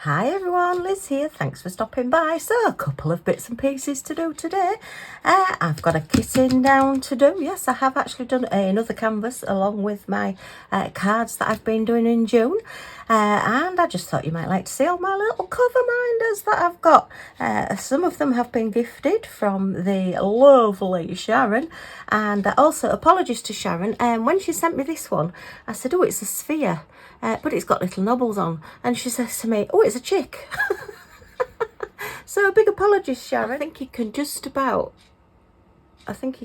Hi everyone, Liz here. Thanks for stopping by. So, a couple of bits and pieces to do today. I've got a kitting down to do. Yes, I have actually done another canvas along with my cards that I've been doing in June. And I just thought you might like to see all my little cover minders that I've got. Some of them have been gifted from the lovely Sharon. And also, apologies to Sharon. When she sent me this one, I said, oh, it's a sphere. But it's got little knobbles on, and she says to me, oh, it's a chick. So big apologies, Sharon. I think you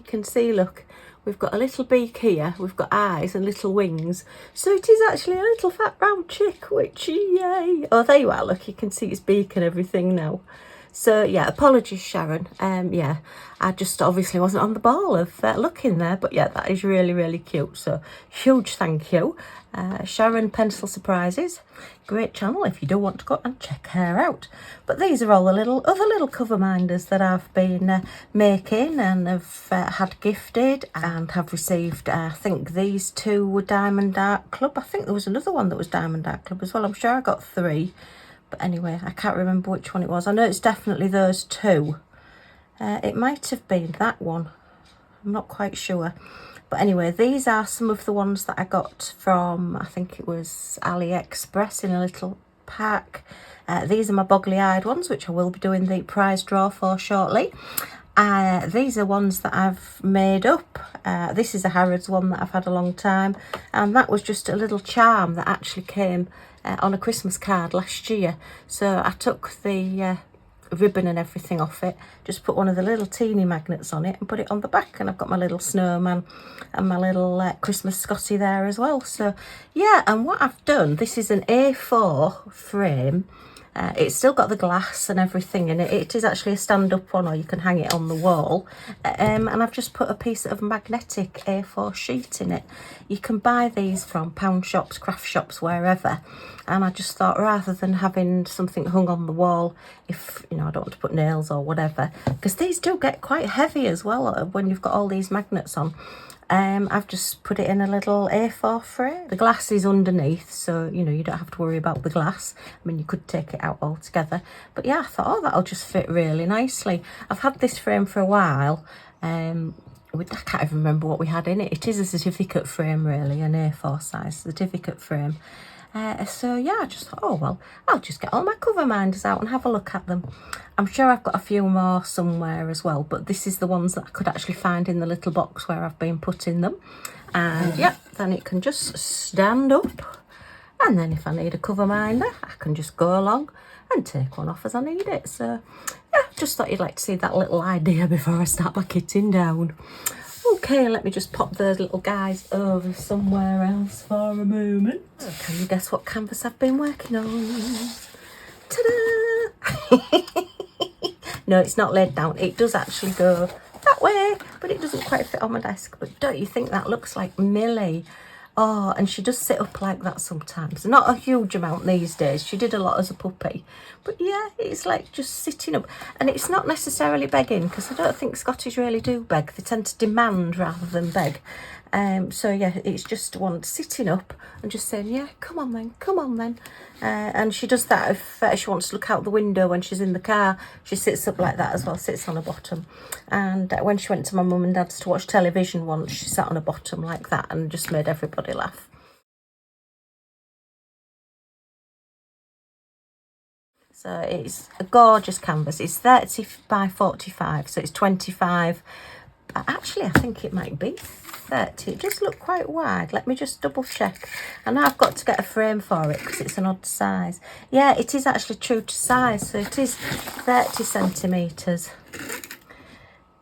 can see, look, we've got a little beak here, we've got eyes and little wings, so it is actually a little fat round chick, which, yay. Oh, there you are, look, you can see its beak and everything now. So yeah, apologies, Sharon. Yeah, I just obviously wasn't on the ball of looking there, but yeah, that is really, really cute. So huge thank you, Sharon Pencil Surprises. Great channel if you do want to go and check her out. But these are all the other little cover minders that I've been making and have had gifted and have received. I think these two were Diamond Art Club. I think there was another one that was Diamond Art Club as well. I'm sure I got 3. But anyway, I can't remember which one it was. I know it's definitely those 2. It might have been that one. I'm not quite sure. But anyway, these are some of the ones that I got from, I think it was AliExpress in a little pack. These are my boggly-eyed ones, which I will be doing the prize draw for shortly. These are ones that I've made up. This is a Harrods one that I've had a long time. And that was just a little charm that actually came on a Christmas card last year. So I took the ribbon and everything off it, just put one of the little teeny magnets on it and put it on the back, and I've got my little snowman and my little Christmas Scotty there as well. So yeah, and what I've done, this is an A4 frame. It's still got the glass and everything in it. It is actually a stand-up one, or you can hang it on the wall. And I've just put a piece of magnetic A4 sheet in it. You can buy these from pound shops, craft shops, wherever. And I just thought, rather than having something hung on the wall, if, you know, I don't want to put nails or whatever, because these do get quite heavy as well when you've got all these magnets on. I've just put it in a little A4 frame. The glass is underneath, so, you know, you don't have to worry about the glass. I mean, you could take it out altogether. But yeah, I thought, oh, that'll just fit really nicely. I've had this frame for a while. I can't even remember what we had in it. It is a certificate frame, really, an A4 size certificate frame. So yeah, I just thought, oh well, I'll just get all my cover minders out and have a look at them. I'm sure I've got a few more somewhere as well, but this is the ones that I could actually find in the little box where I've been putting them. And yeah, then it can just stand up, and then if I need a cover minder, I can just go along and take one off as I need it. So yeah, just thought you'd like to see that little idea before I start my kitting down. Okay, let me just pop those little guys over somewhere else for a moment. Oh, can you guess what canvas I've been working on? Ta-da! No, it's not laid down. It does actually go that way, but it doesn't quite fit on my desk. But don't you think that looks like Millie? Oh, and she does sit up like that sometimes. Not a huge amount these days. She did a lot as a puppy. But yeah, it's like just sitting up. And it's not necessarily begging, because I don't think Scottish really do beg. They tend to demand rather than beg. So yeah, it's just one sitting up and just saying, yeah, come on then, come on then. And she does that if she wants to look out the window when she's in the car. She sits up like that as well, sits on her bottom. And when she went to my mum and dad's to watch television once, she sat on her bottom like that and just made everybody laugh. So it's a gorgeous canvas. It's 30 by 45, so it's 25. Actually, I think it might be 30. It does look quite wide. Let me just double check. And now I've got to get a frame for it because it's an odd size. Yeah, it is actually true to size. So it is 30 centimetres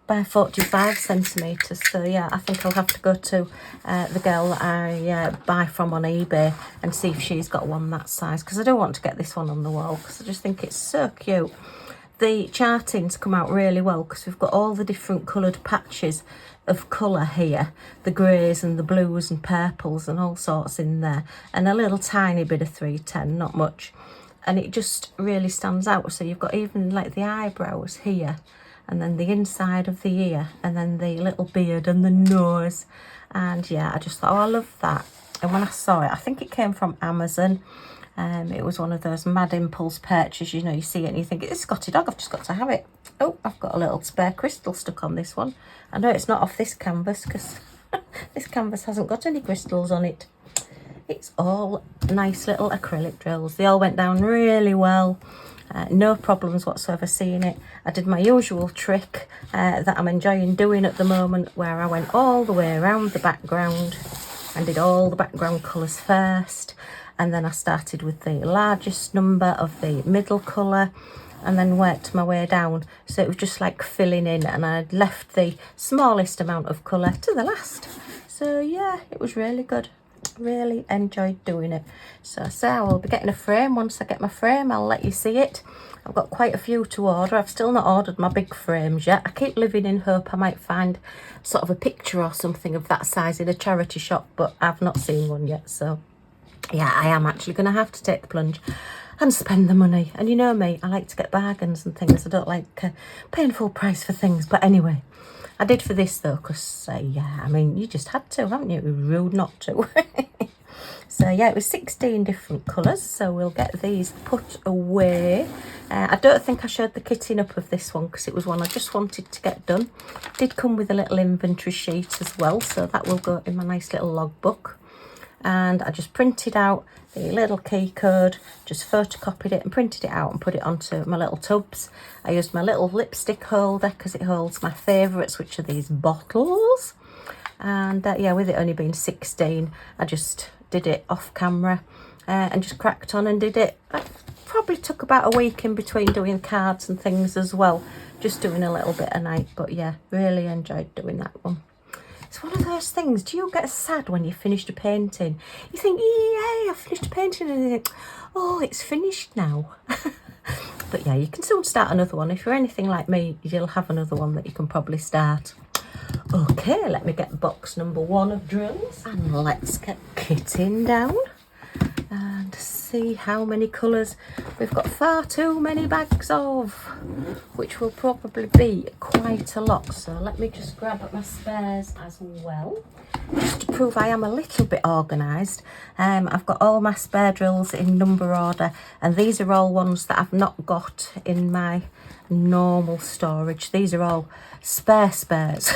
by 45 centimetres. So yeah, I think I'll have to go to the girl that I buy from on eBay and see if she's got one that size, because I don't want to get this one on the wall because I just think it's so cute. The chartings come out really well because we've got all the different coloured patches of colour here, the greys and the blues and purples and all sorts in there, and a little tiny bit of 310, not much, and it just really stands out. So you've got even like the eyebrows here, and then the inside of the ear, and then the little beard and the nose. And yeah, I just thought, oh, I love that. And when I saw it, I think it came from Amazon. It was one of those mad impulse purchases, you know, you see it and you think, it's Scotty dog, I've just got to have it. Oh, I've got a little spare crystal stuck on this one. I know it's not off this canvas because this canvas hasn't got any crystals on it. It's all nice little acrylic drills. They all went down really well. No problems whatsoever seeing it. I did my usual trick that I'm enjoying doing at the moment, where I went all the way around the background and did all the background colours first, and then I started with the largest number of the middle colour and then worked my way down, so it was just like filling in, and I'd left the smallest amount of colour to the last. So yeah, it was really good. Really enjoyed doing it. So I will be getting a frame. Once I get my frame, I'll let you see it. I've got quite a few to order. I've still not ordered my big frames yet. I keep living in hope I might find sort of a picture or something of that size in a charity shop, but I've not seen one yet. So yeah, I am actually going to have to take the plunge and spend the money. And you know me, I like to get bargains and things. I don't like paying full price for things. But anyway, I did for this though, because yeah, I mean, you just had to, haven't you? It was rude not to. So yeah, it was 16 different colours, so we'll get these put away. I don't think I showed the kitting up of this one because it was one I just wanted to get done. Did come with a little inventory sheet as well, so that will go in my nice little logbook. And I just printed out the little key code, just photocopied it and printed it out and put it onto my little tubs. I used my little lipstick holder because it holds my favourites, which are these bottles. And yeah, with it only being 16, I just did it off camera and just cracked on and did it. I probably took about a week in between doing cards and things as well, just doing a little bit a night. But yeah, really enjoyed doing that one. It's one of those things, do you get sad when you finished a painting? You think, yay, I finished a painting, and you think, oh, it's finished now. But yeah, you can soon start another one. If you're anything like me, you'll have another one that you can probably start. Okay, let me get box number 1 of drills, and let's get kitting down and see how many colours we've got. Far too many bags of, which will probably be quite a lot. So let me just grab up my spares as well, just to prove I am a little bit organised. I've got all my spare drills in number order, and these are all ones that I've not got in my normal storage. These are all spares.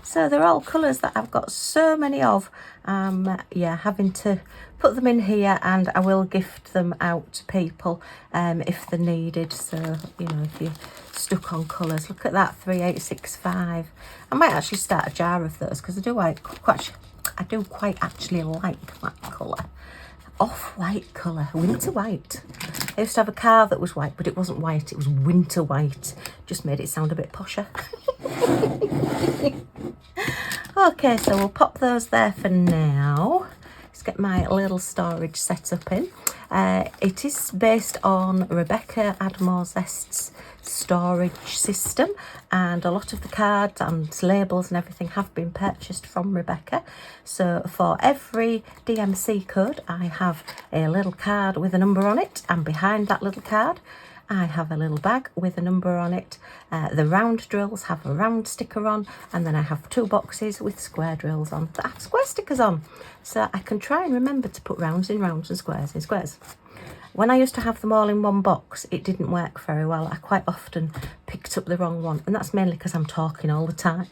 So they're all colours that I've got so many of. Yeah, having to put them in here, and I will gift them out to people if they're needed. So, you know, if you're stuck on colours, look at that, 3865. I might actually start a jar of those because I do quite actually like that colour. Off-white colour, winter white. I used to have a car that was white, but it wasn't white, it was winter white. Just made it sound a bit posher. Okay, so we'll pop those there for now. Let's get my little storage set up in. It is based on Rebecca Admore Zest's storage system, and a lot of the cards and labels and everything have been purchased from Rebecca. So for every DMC code, I have a little card with a number on it, and behind that little card I have a little bag with a number on it. The round drills have a round sticker on, and then I have 2 boxes with square drills on that have square stickers on. So I can try and remember to put rounds in rounds and squares in squares. When I used to have them all in one box, it didn't work very well. I quite often picked up the wrong one, and that's mainly because I'm talking all the time.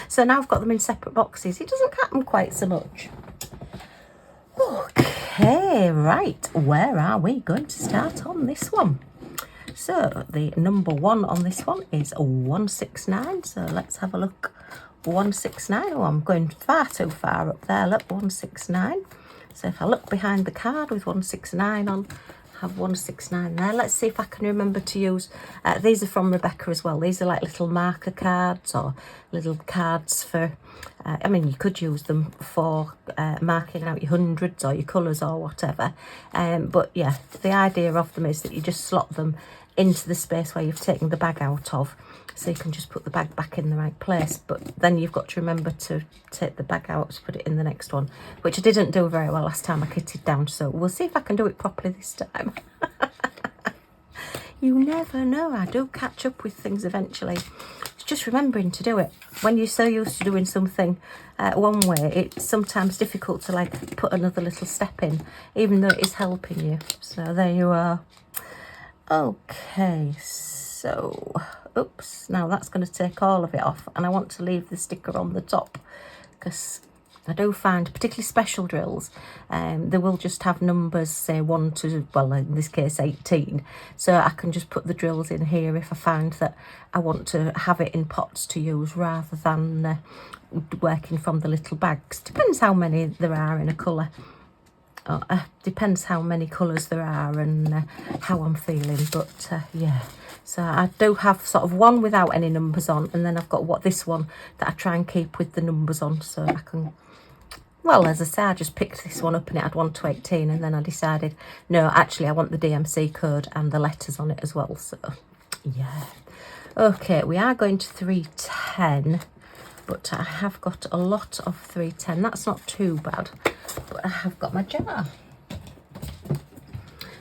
So now I've got them in separate boxes. It doesn't happen quite so much. Okay, right, where are we going to start on this one? So the number 1 on this one is 169. So let's have a look. 169. Oh, I'm going far too far up there. Look, 169. So if I look behind the card with 169 on, I have 169 there. Let's see if I can remember to use, these are from Rebecca as well. These are like little marker cards or little cards for, I mean, you could use them for marking out your hundreds or your colours or whatever. But yeah, the idea of them is that you just slot them into the space where you've taken the bag out of, so you can just put the bag back in the right place. But then you've got to remember to take the bag out to put it in the next one, which I didn't do very well last time I kitted down, so we'll see if I can do it properly this time. You never know, I do catch up with things eventually. It's just remembering to do it. When you're so used to doing something one way, it's sometimes difficult to like put another little step in, even though it is helping you. So there you are. Okay, so oops, now that's going to take all of it off, and I want to leave the sticker on the top, because I do find, particularly special drills, they will just have numbers, say 1 to, well, in this case 18, so I can just put the drills in here if I find that I want to have it in pots to use rather than working from the little bags. Depends how many there are in a colour. Depends how many colours there are and how I'm feeling, but yeah. So I do have sort of one without any numbers on, and then I've got this one that I try and keep with the numbers on, so I can, well, as I say, I just picked this one up and it had 1 to 18, and then I decided, no, actually I want the DMC code and the letters on it as well, so yeah. Okay, we are going to 310, but I have got a lot of 310. That's not too bad, but I have got my jar,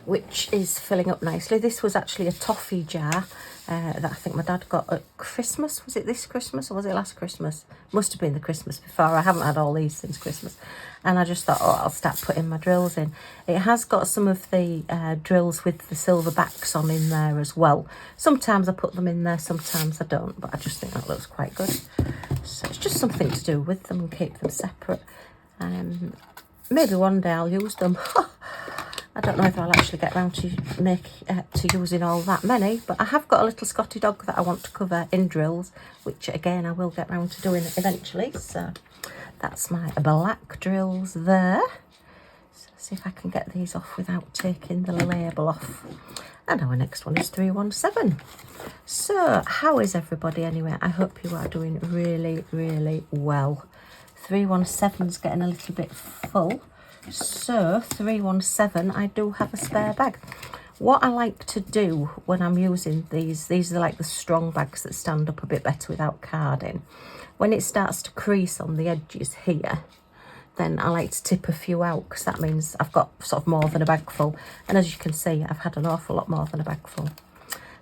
which is filling up nicely. This was actually a toffee jar that I think my dad got at Christmas. Was it this Christmas or was it last Christmas? Must have been the Christmas before. I haven't had all these since Christmas. And I just thought, oh, I'll start putting my drills in. It has got some of the drills with the silver backs on in there as well. Sometimes I put them in there, sometimes I don't, but I just think that looks quite good. So it's just something to do with them and keep them separate. Maybe one day I'll use them. I don't know if I'll actually get around to using all that many, but I have got a little Scotty dog that I want to cover in drills, which again I will get around to doing eventually. So that's my black drills there. So see if I can get these off without taking the label off. And our next one is 317. So how is everybody anyway? I hope you are doing really, really well. 317's getting a little bit full. So 317, I do have a spare bag. What I like to do when I'm using these are like the strong bags that stand up a bit better without carding. When it starts to crease on the edges here, then I like to tip a few out, because that means I've got sort of more than a bag full. And as you can see, I've had an awful lot more than a bag full.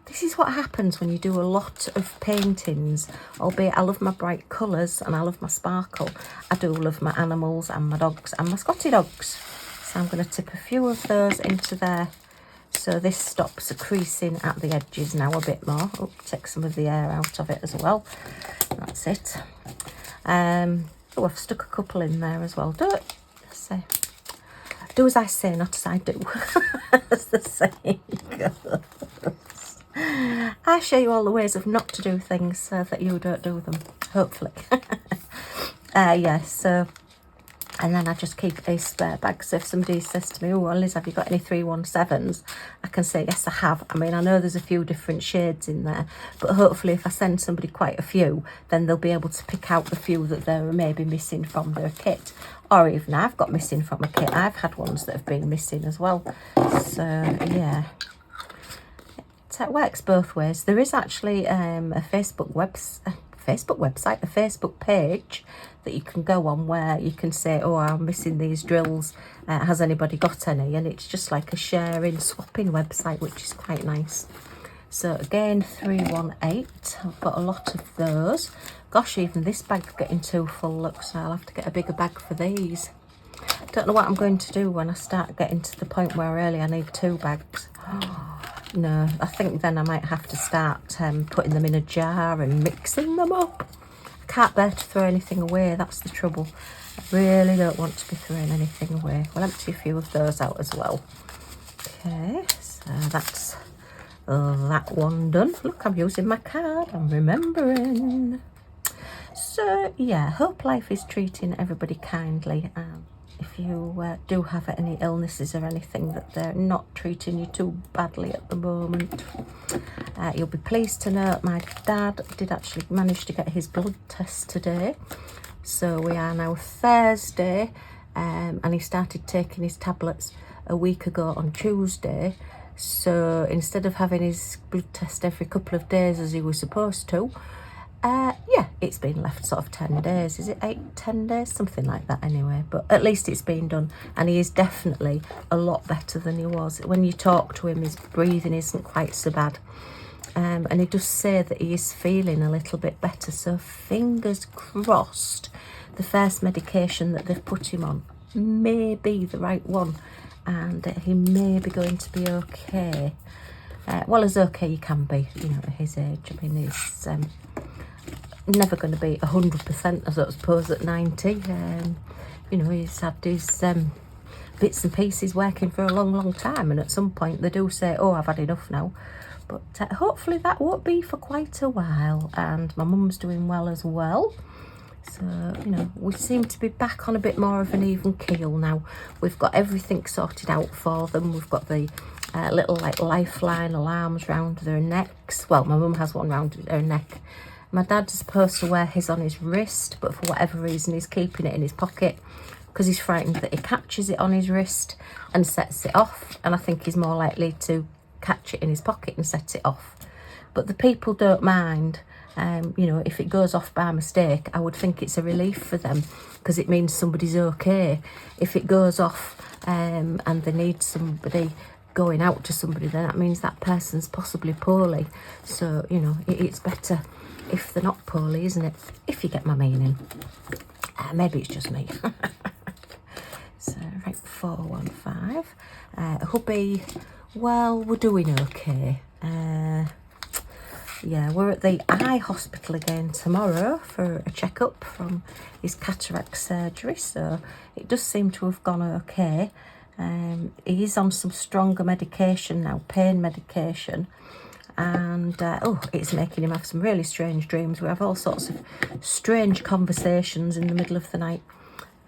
This is what happens when you do a lot of paintings, albeit I love my bright colours and I love my sparkle. I do love my animals and my dogs and my Scotty dogs. So I'm going to tip a few of those into there, so this stops creasing at the edges now a bit more. Oh, take some of the air out of it as well. That's it. Oh, I've stuck a couple in there as well. Do as I say, not as I do. As the saying goes. I show you all the ways of not to do things so that you don't do them, hopefully. Yeah, so, and then I just keep a spare bag. So if somebody says to me, oh, well, Liz, have you got any 317s? I can say, yes, I have. I mean, I know there's a few different shades in there, but hopefully if I send somebody quite a few, then they'll be able to pick out the few that they're maybe missing from their kit. Or even I've got missing from a kit. I've had ones that have been missing as well. So, yeah. It works both ways. There is actually a Facebook website, a Facebook page that you can go on where you can say, oh, I'm missing these drills, has anybody got any? And it's just like a sharing, swapping website, which is quite nice. So again, 318, I've got a lot of those. Gosh, even this bag's getting too full, look, so I'll have to get a bigger bag for these. Don't know what I'm going to do when I start getting to the point where really I need 2 bags. No, I think then I might have to start putting them in a jar and mixing them up. I can't bear to throw anything away, that's the trouble. I really don't want to be throwing anything away. We'll empty a few of those out as well. Okay, so that's that one done. Look, I'm using my card, I'm remembering. So yeah, hope life is treating everybody kindly. If you do have any illnesses or anything, that they're not treating you too badly at the moment. You'll be pleased to know my dad did actually manage to get his blood test today. So we are now Thursday, and he started taking his tablets a week ago on Tuesday. So instead of having his blood test every couple of days as he was supposed to, yeah, it's been left sort of 10 days. Is it 8-10 days? Something like that anyway. But at least it's been done. And he is definitely a lot better than he was. When you talk to him, his breathing isn't quite so bad. and he does say that he is feeling a little bit better, so fingers crossed the first medication that they've put him on may be the right one, and he may be going to be okay. Well, as okay you can be, you know, at his age. I mean, he's never going to be 100%, I suppose, at 90. You know, he's had his bits and pieces working for a long time, and at some point they do say, oh, I've had enough now. But hopefully that won't be for quite a while. And my mum's doing well as well. So, you know, we seem to be back on a bit more of an even keel now. We've got everything sorted out for them. We've got the little like lifeline alarms round their necks. Well, my mum has one round her neck. My dad's supposed to wear his on his wrist, but for whatever reason he's keeping it in his pocket because he's frightened that he catches it on his wrist and sets it off. And I think he's more likely to catch it in his pocket and set it off. But the people don't mind. You know, if it goes off by mistake, I would think it's a relief for them because it means somebody's okay. If it goes off and they need somebody going out to somebody, then that means that person's possibly poorly. So, you know, it's better if they're not poorly, isn't it? If you get my meaning. Maybe it's just me. So, right, 415. Hubby, well, we're doing okay. Yeah, we're at the eye hospital again tomorrow for a checkup from his cataract surgery, so it does seem to have gone okay. He is on some stronger medication now, pain medication, and it's making him have some really strange dreams. We have all sorts of strange conversations in the middle of the night,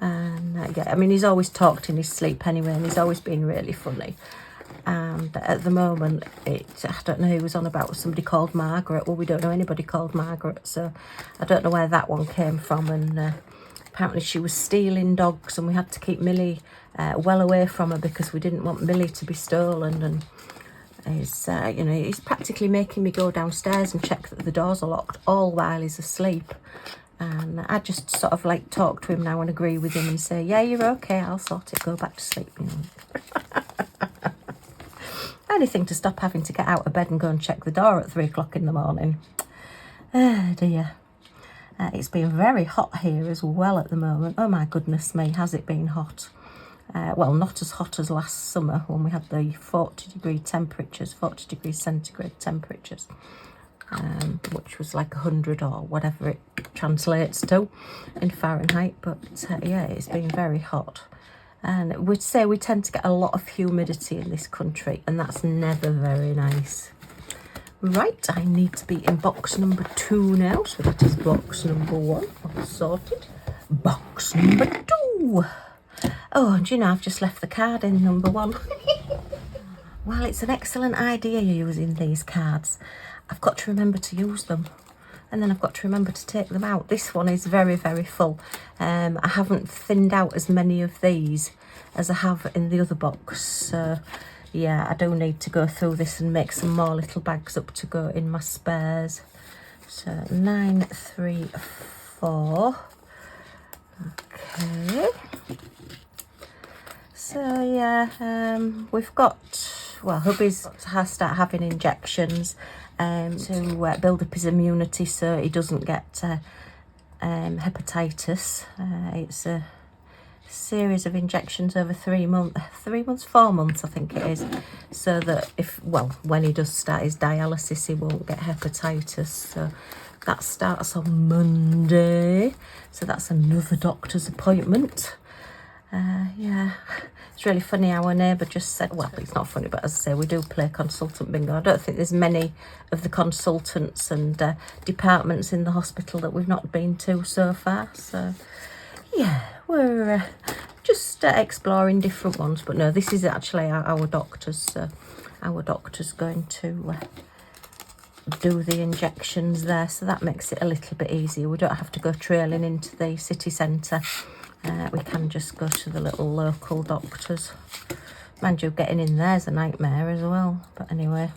and yeah, I mean, he's always talked in his sleep anyway, and he's always been really funny. And at the moment, I don't know who was on about somebody called Margaret. Well, we don't know anybody called Margaret, so I don't know where that one came from. And apparently she was stealing dogs, and we had to keep Millie well away from her because we didn't want Millie to be stolen. And he's, you know, he's practically making me go downstairs and check that the doors are locked, all while he's asleep. And I just sort of like talk to him now and agree with him and say, yeah, you're okay, I'll sort it, go back to sleep, you know. Anything to stop having to get out of bed and go and check the door at 3 o'clock in the morning. Oh dear. It's been very hot here as well at the moment. Oh my goodness me, has it been hot? Well, not as hot as last summer when we had the 40-degree temperatures, 40 degrees centigrade temperatures, which was like 100 or whatever it translates to in Fahrenheit. But yeah, it's been very hot. And we'd say we tend to get a lot of humidity in this country, and that's never very nice. Right, I need to be in box number 2 now, so that is box number 1, all sorted. Box number 2. Oh, and you know, I've just left the card in number 1. Well, it's an excellent idea using these cards. I've got to remember to use them. And then I've got to remember to take them out. This one is very, very full. I haven't thinned out as many of these as I have in the other box. So, yeah, I do need to go through this and make some more little bags up to go in my spares. So, 9, 3, 4. Okay. So, yeah, we've got, well, hubby's has start having injections to build up his immunity so he doesn't get hepatitis. It's a series of injections over 4 months I think it is, so that when he does start his dialysis he won't get hepatitis. So that starts on Monday, so that's another doctor's appointment. Yeah, it's really funny, our neighbour just said, well, it's not funny, but as I say, we do play consultant bingo. I don't think there's many of the consultants and departments in the hospital that we've not been to so far. So, yeah, we're just exploring different ones. But no, this is actually our doctor's. So our doctor's going to do the injections there. So that makes it a little bit easier. We don't have to go trailing into the city centre. We can just go to the little local doctors. Mind you, getting in there's a nightmare as well. But anyway.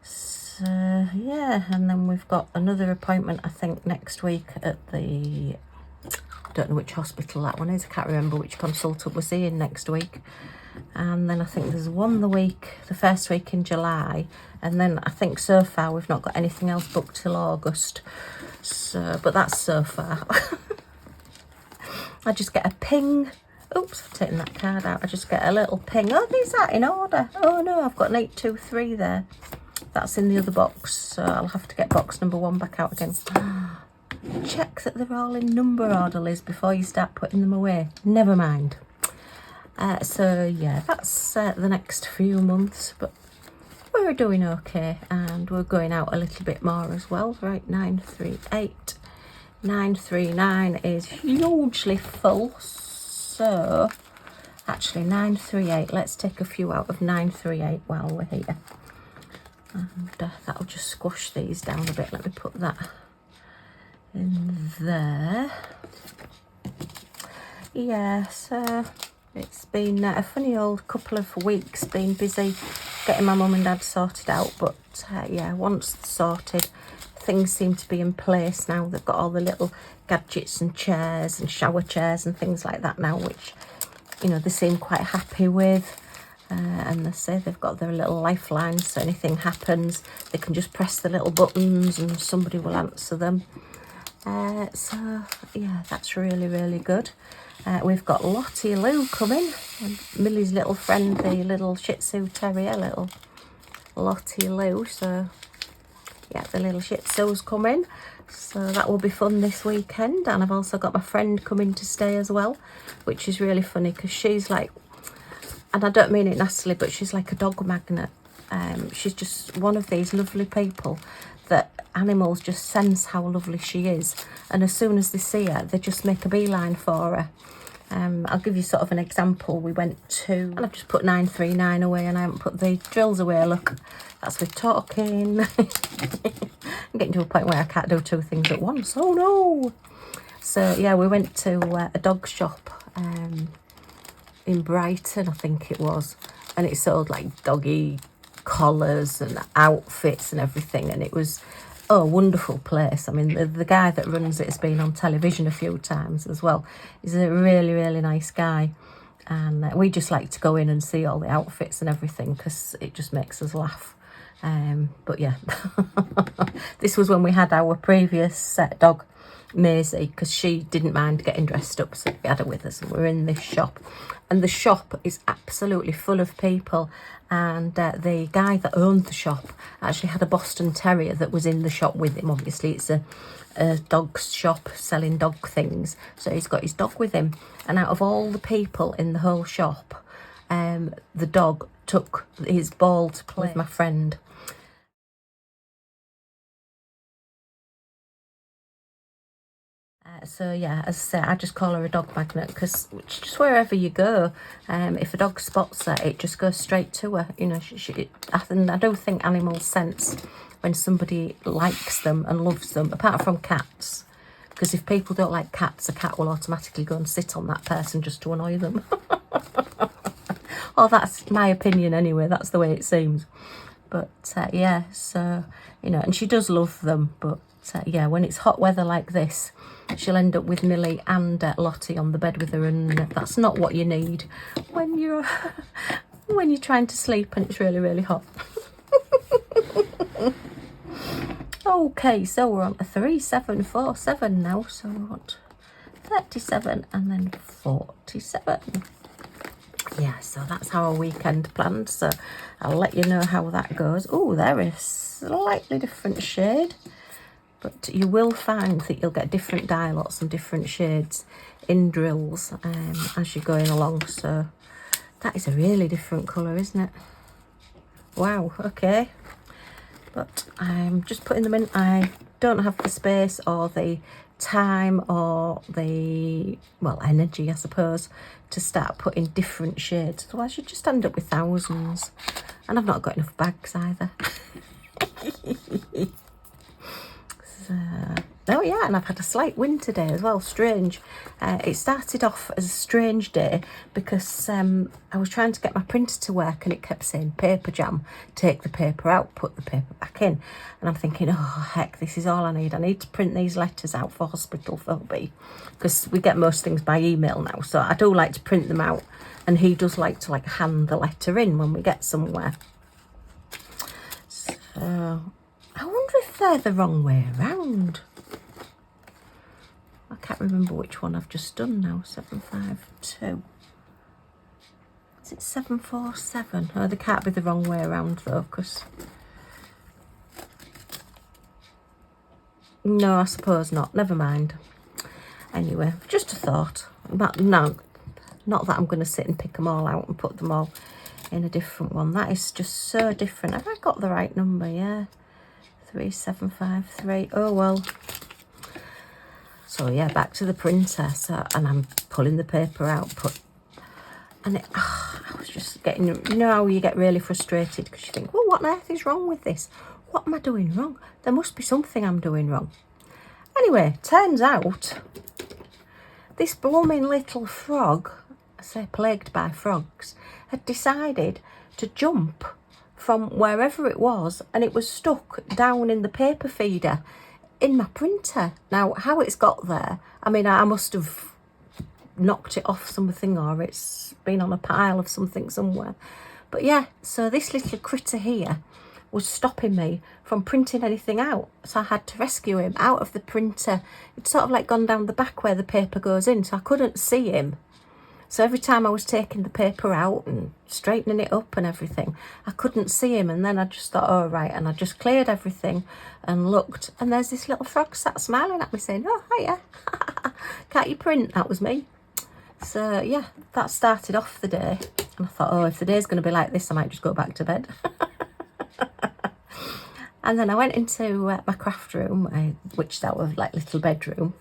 So, yeah. And then we've got another appointment, I think, next week at the... I don't know which hospital that one is. I can't remember which consultant we're seeing next week. and then I think there's one the first week in July, and then I think so far we've not got anything else booked till August. So, but that's so far. I just get a ping. Oops, I've taken that card out. I just get a little ping. Oh, these are in order. Oh no, I've got an 823 there. That's in the other box, so I'll have to get box number 1 back out again. Check that they're all in number order, Liz, before you start putting them away. Never mind. So yeah, that's the next few months, but we're doing okay, and we're going out a little bit more as well. Right, 938. 939 is hugely full, so actually 938, let's take a few out of 938 while we're here, and that'll just squash these down a bit. Let me put that in there. Yeah, so it's been a funny old couple of weeks, been busy getting my mum and dad sorted out, but yeah, once sorted, things seem to be in place now. They've got all the little gadgets and chairs and shower chairs and things like that now, which, you know, they seem quite happy with. And they say they've got their little lifelines, so anything happens, they can just press the little buttons and somebody will answer them. So yeah, that's really, really good. We've got Lottie Lou coming, Millie's little friend, the little Shih Tzu terrier, little Lottie Lou. So yeah, the little Shih Tzu's coming, so that will be fun this weekend. And I've also got my friend coming to stay as well, which is really funny because she's like, and I don't mean it nastily, but she's like a dog magnet. She's just one of these lovely people that animals just sense how lovely she is, and as soon as they see her, they just make a beeline for her. I'll give you sort of an example. We went to, and I've just put 939 away, and I haven't put the drills away. Look, that's with talking. I'm getting to a point where I can't do 2 things at once. Oh no! So yeah, we went to a dog shop in Brighton, I think it was, and it sold like doggy collars and outfits and everything, and it was a wonderful place. I mean, the guy that runs it has been on television a few times as well. He's a really, really nice guy, and we just like to go in and see all the outfits and everything because it just makes us laugh. But yeah, this was when we had our previous dog Maisie, because she didn't mind getting dressed up, so we had her with us, and we're in this shop, and the shop is absolutely full of people. And the guy that owned the shop actually had a Boston Terrier that was in the shop with him. Obviously, it's a dog's shop selling dog things, so he's got his dog with him. And out of all the people in the whole shop, the dog took his ball to play with my friend. So yeah, as I say, I just call her a dog magnet because just wherever you go, if a dog spots her, it just goes straight to her. You know, I don't think animals sense when somebody likes them and loves them, apart from cats. Because if people don't like cats, a cat will automatically go and sit on that person just to annoy them. Oh, that's my opinion anyway. That's the way it seems. But yeah, so, you know, and she does love them, but yeah, when it's hot weather like this, she'll end up with Millie and Lottie on the bed with her, and that's not what you need when you're when you're trying to sleep and it's really, really hot. Okay, so we're on a 3747 now, so we want 37 and then 47. Yeah, so that's our weekend planned, so I'll let you know how that goes. Oh, there is slightly different shade, but you will find that you'll get different dye lots and different shades in drills as you're going along. So that is a really different colour, isn't it? Wow, okay. But I'm just putting them in. I don't have the space or the time or the, well, energy, I suppose, to start putting different shades. Otherwise you just end up with thousands. And I've not got enough bags either. So Oh yeah, and I've had a slight wind today as well, strange. It started off as a strange day because I was trying to get my printer to work and it kept saying paper jam, take the paper out, put the paper back in. And I'm thinking, oh heck, this is all I need. I need to print these letters out for hospital phobia because we get most things by email now. So I do like to print them out, and he does like to hand the letter in when we get somewhere. So I wonder if they're the wrong way around. I can't remember which one I've just done now. 752. Is it 747? Oh, they can't be the wrong way around though, because... No, I suppose not. Never mind. Anyway, just a thought. But no, not that I'm going to sit and pick them all out and put them all in a different one. That is just so different. Have I got the right number? Yeah. 3753. Oh, well. So yeah, back to the printer. So, and I'm pulling the paper out, and I was just getting, you know how you get really frustrated because you think, well, what on earth is wrong with this? What am I doing wrong? There must be something I'm doing wrong. Anyway, turns out this blooming little frog, I say plagued by frogs, had decided to jump from wherever it was, and it was stuck down in the paper feeder in my printer. Now, how it's got there, I mean, I must have knocked it off something, or it's been on a pile of something somewhere. But yeah, so this little critter here was stopping me from printing anything out. So I had to rescue him out of the printer. It's sort of like gone down the back where the paper goes in, so I couldn't see him. So every time I was taking the paper out and straightening it up and everything, I couldn't see him. And then I just thought, oh, right. And I just cleared everything and looked. And there's this little frog sat smiling at me saying, oh, hiya. Can't you print? That was me. So, yeah, that started off the day. And I thought, oh, if the day's going to be like this, I might just go back to bed. And then I went into my craft room, which is our like little bedroom.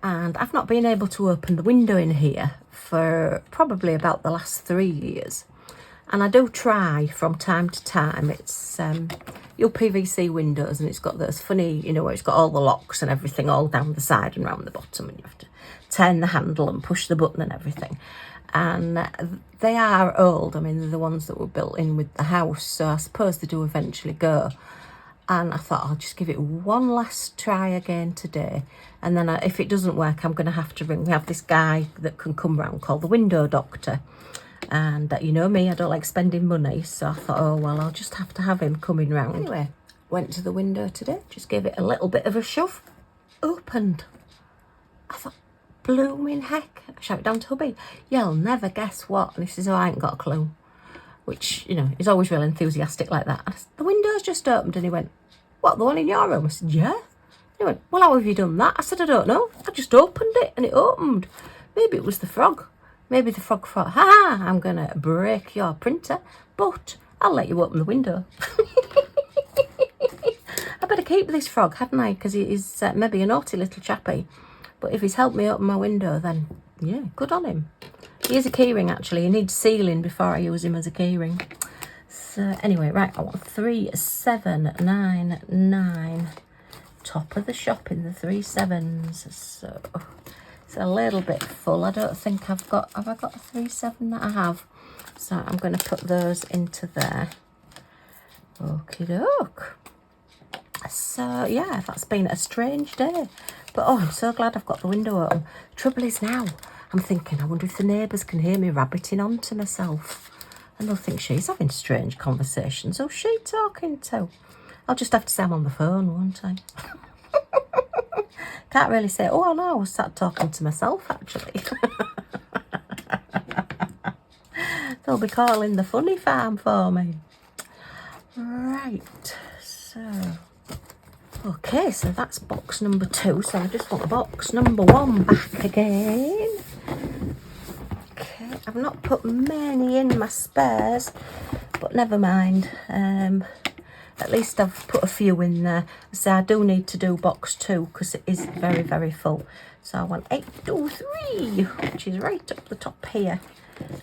And I've not been able to open the window in here for probably about the last 3 years. And I do try from time to time. It's your PVC windows, and it's got those funny, you know, where it's got all the locks and everything all down the side and round the bottom, and you have to turn the handle and push the button and everything. And they are old. I mean, they're the ones that were built in with the house, so I suppose they do eventually go. And I thought I'll just give it one last try again today. And then if it doesn't work, I'm going to have to ring. We have this guy that can come round called the window doctor. And you know me, I don't like spending money. So I thought, oh, well, I'll just have to have him coming round. Anyway, went to the window today, just gave it a little bit of a shove. Opened. I thought, blooming heck. I shouted down to hubby, you'll never guess what. And he says, oh, I ain't got a clue. Which, you know, he's always real enthusiastic like that. I said, the window's just opened. And he went, what, the one in your room? I said, yeah. He went, well, how have you done that? I said, I don't know. I just opened it and it opened. Maybe it was the frog. Maybe the frog thought, ha, I'm going to break your printer, but I'll let you open the window. I better keep this frog, hadn't I? Because he's maybe a naughty little chappy. But if he's helped me open my window, then, yeah, good on him. He is a keyring, actually. He needs sealing before I use him as a keyring. So, anyway, right, I want 3799. Top of the shop in the 3 7s. So, it's a little bit full. I don't think I've got... Have I got a 3 7 that I have? So, I'm going to put those into there. Okie doke. So, yeah, that's been a strange day. But, oh, I'm so glad I've got the window open. Trouble is now, I'm thinking, I wonder if the neighbours can hear me rabbiting on to myself. And they'll think she's having strange conversations. Who's she talking to? I'll just have to say I'm on the phone, won't I? Can't really say, oh, no, I was sat talking to myself, actually. They'll be calling the funny farm for me. Right, so... Okay, so that's box number 2. So I just want box number 1 back again. Okay, I've not put many in my spares, but never mind. At least I've put a few in there. So I do need to do box 2 because it is very, very full. So I want 823, which is right up the top here.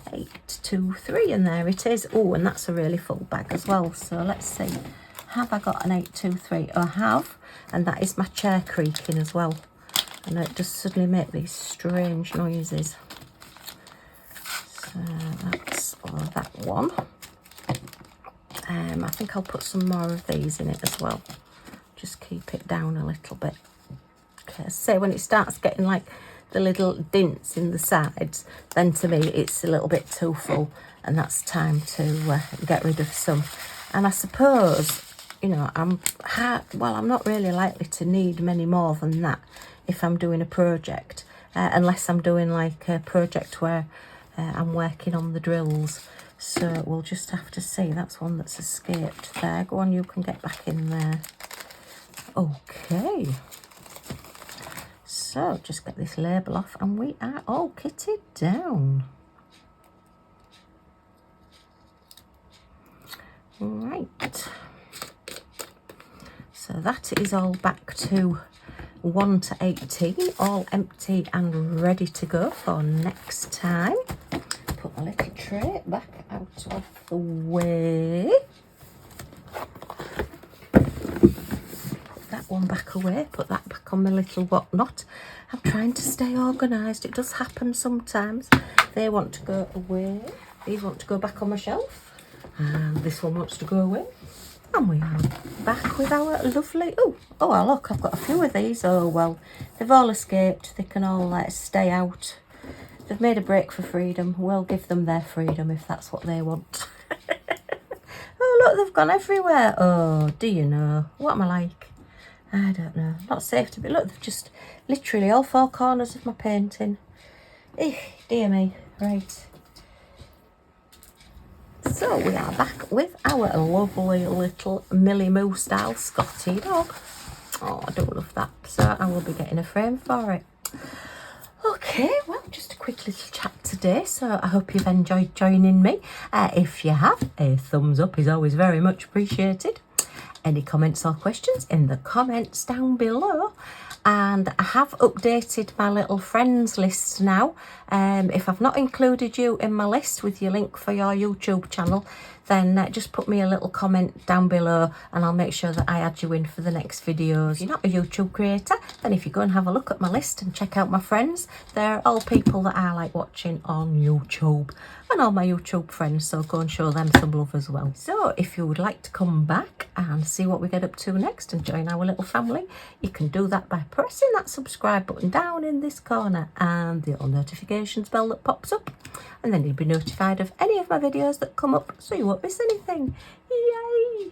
823, and there it is. Oh, and that's a really full bag as well. So let's see have I got an 823? I have, and that is my chair creaking as well. I know it does suddenly make these strange noises. So that's that one. I think I'll put some more of these in it as well. Just keep it down a little bit. Okay, so when it starts getting like the little dints in the sides, then to me it's a little bit too full, and that's time to get rid of some. And I suppose, you know, I'm not really likely to need many more than that if I'm doing a project, unless I'm doing like a project where I'm working on the drills. So we'll just have to see. That's one that's escaped there. Go on, you can get back in there. Okay. So just get this label off and we are all kitted down. Right. So that is all back to 1 to 18, all empty and ready to go for next time. Put my little tray back out of the way. Put that one back away, put that back on my little whatnot. I'm trying to stay organised. It does happen sometimes. They want to go away. These want to go back on my shelf. And this one wants to go away. And we are back with our lovely... Oh, look, I've got a few of these. Oh, well, they've all escaped. They can all stay out. They've made a break for freedom. We'll give them their freedom if that's what they want. Oh, look, they've gone everywhere. Oh, do you know? What am I like? I don't know. Not safe to be... Look, they've just literally all four corners of my painting. Dear me. Right. So we are back with our lovely little Millie Moo style Scotty dog. Oh, I do love that. So I will be getting a frame for it. Okay, well, just a quick little chat today. So I hope you've enjoyed joining me. If you have, a thumbs up is always very much appreciated. Any comments or questions in the comments down below. And I have updated my little friends list now. If I've not included you in my list with your link for your YouTube channel, then just put me a little comment down below and I'll make sure that I add you in for the next videos. If you're not a YouTube creator, then if you go and have a look at my list and check out my friends, they're all people that I like watching on YouTube. And all my YouTube friends, so go and show them some love as well. So if you would like to come back and see what we get up to next and join our little family, you can do that by pressing that subscribe button down in this corner and the little notifications bell that pops up, and then you'll be notified of any of my videos that come up so you won't miss anything. Yay!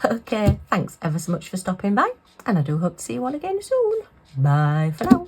Okay, thanks ever so much for stopping by, and I do hope to see you all again soon. Bye for now.